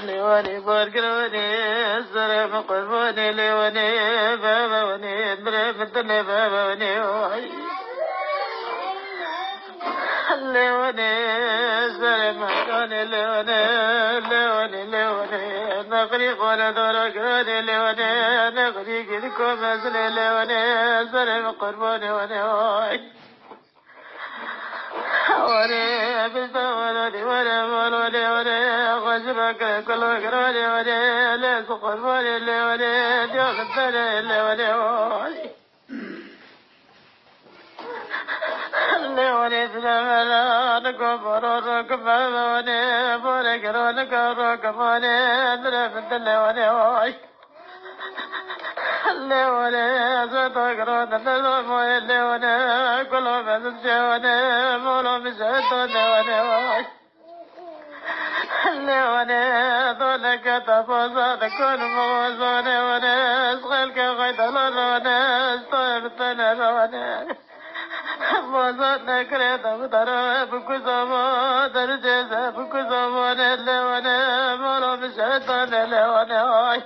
ليوني باركروني السلام قربوني ليوني بابا وني برفتني بابا وني ليوني السلام قربوني ليوني نقريق ولا دركوني ليوني نقريق لكم أسلي ليوني السلام قربوني وني وري بالثورة وري غجرك كل وري ليس قربوني وري ديوك الثاني وري سلام لكم وركم وني بورك رونك وني درب وري ليوني زتقرون الظلم ليوني كل من جوني مولو بشهد ليوني ذلك تفوز تكون موزوني وني اسغلك غيد لوني استوي بتنروني موزون كريت مدر بكزمو درجز بكزمو ليوني مولو بشهد ليوني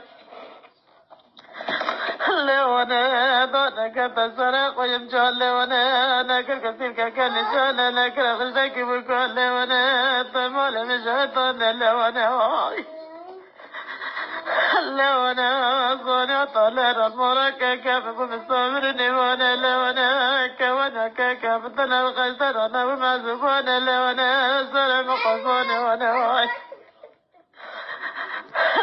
ليوني دونك تسرق ويمشون ليوني نكر كثير ككل شون نكر خشتك بكل ليوني طمول مشهدون ليوني ليوني صوني طلر المرك كيف بمستمر نيوني ليوني كونك كيف تنال الخشتر ومعزفون ليوني سلام قصوني وني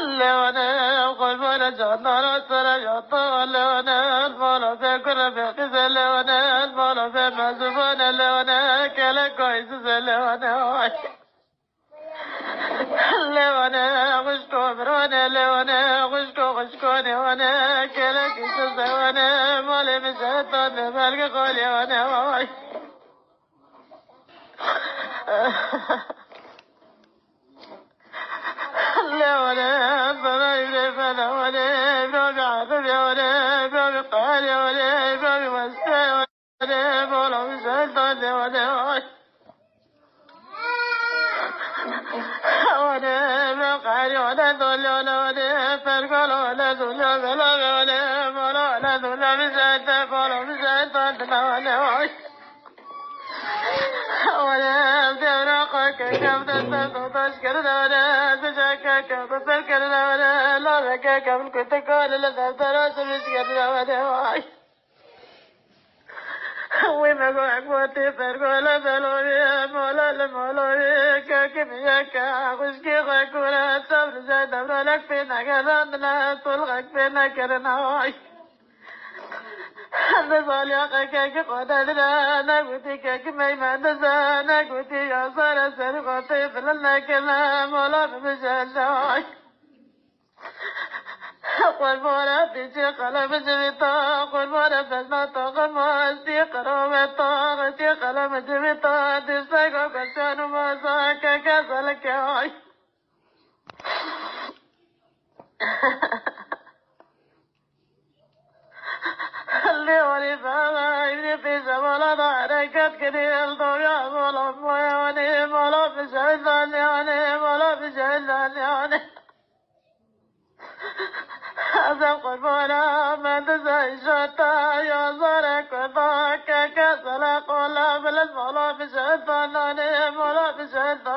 ليوني قلبنا جنار سر يطول ليوني المولى في كل بقيس ليوني المولى في مزبون ليوني كلا كويس ليوني ليوني غشكو بروني ليوني غشكو ليوني كلا كيس ليوني مولي مشهدون بلق قول ليوني ليوني فلايبني فلاوني بروبي عاطفي وني بروبي قالي وني بروبي مسكي وني بولو مشهدون ليوني وني بقالي وني دولي وني فرقل وني دولي بلوغي وني بولو وني دولي مشهدون بولو مشهدون ليوني ولا برقك كم تشكر ولا تشكك تذكر ولا لا بك كم كنت كل لا تراس مسكر ولا وما قوتي فرقولا بلوري مولا لمولوري كيمياك خشكي غكولا صبر زاد لك فينا كرنا طلقك فينا كرنا نصالحك قدرنا نقولك ما نزا نقولك يا صار سرقتي فلنا كلام ولا بجلنا قل مولا بيجي قلم جبتا قل مولا بجنا طاقم واستي قرامتا غتي قلم جبتا دستاقو كشانو ماساكا كسلك ليوني فما ابني في زمان ضحركت كنيل ضويا ظلم ويوني مولا بشهدان يعني مولا بشهدان يعني أزم قربانا من تزاي شتا يا زارك وضاك كسلا قولا بلد مولا بشهدان يعني مولا بشهدان